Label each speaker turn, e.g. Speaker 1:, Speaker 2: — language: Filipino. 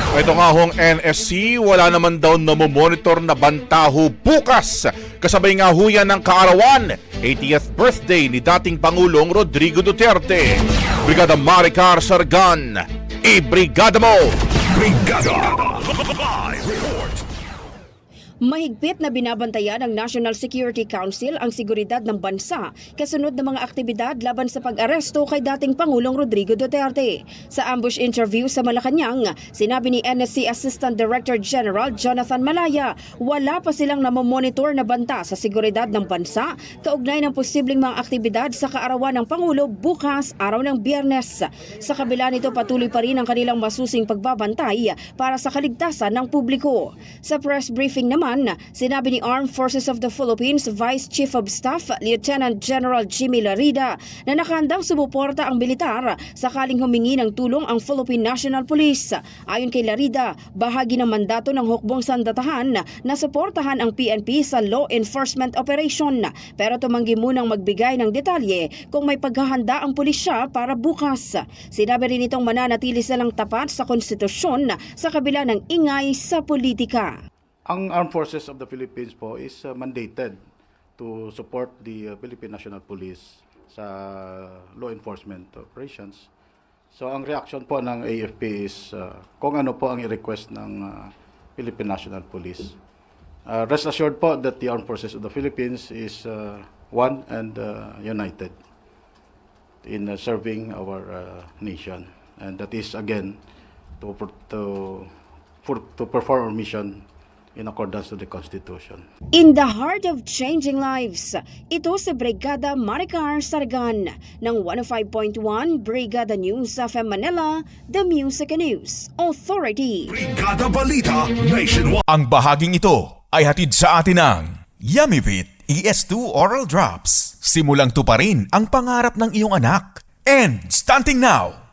Speaker 1: Ito nga hong NSC, wala naman daw namomonitor na bantaho bukas. Kasabay nga ho yan ng kaarawan, 80th birthday ni dating Pangulong Rodrigo Duterte. Brigada Maricar Sargan, i-brigada mo!
Speaker 2: Brigada! Live report!
Speaker 3: Mahigpit na binabantayan ng National Security Council ang seguridad ng bansa kasunod ng mga aktibidad laban sa pag-aresto kay dating Pangulong Rodrigo Duterte. Sa ambush interview sa Malacanang, sinabi ni NSC Assistant Director General Jonathan Malaya, wala pa silang namomonitor na banta sa seguridad ng bansa kaugnay ng posibleng mga aktibidad sa kaarawan ng Pangulo bukas, araw ng Biyernes. Sa kabila nito, patuloy pa rin ang kanilang masusing pagbabantay para sa kaligtasan ng publiko. Sa press briefing naman, sinabi ni Armed Forces of the Philippines Vice Chief of Staff Lieutenant General Jimmy Larida na nakahandang sumuporta ang militar sakaling humingi ng tulong ang Philippine National Police. Ayon kay Larida, bahagi ng mandato ng hukbong sandatahan na suportahan ang PNP sa law enforcement operation, pero tumanggi munang magbigay ng detalye kung may paghahanda ang pulisya para bukas. Sinabi rin itong mananatili silang tapat sa konstitusyon sa kabila ng ingay sa politika.
Speaker 4: Ang Armed Forces of the Philippines po is mandated to support the Philippine National Police sa law enforcement operations. So ang reaction po ng AFP is kung ano po ang i-request ng Philippine National Police. Rest assured po that the Armed Forces of the Philippines is one and united in serving our nation. And that is again to perform our mission in accordance to the Constitution.
Speaker 3: In the heart of changing lives, ito si Brigada Maricar Sargan ng 105.1 Brigada News FM Manila, The Music and News Authority.
Speaker 2: Brigada Balita Nationwide!
Speaker 5: Ang bahaging ito ay hatid sa atin ng Yummyvit ES2 Oral Drops. Simulang tuparin ang pangarap ng iyong anak. And stunting now!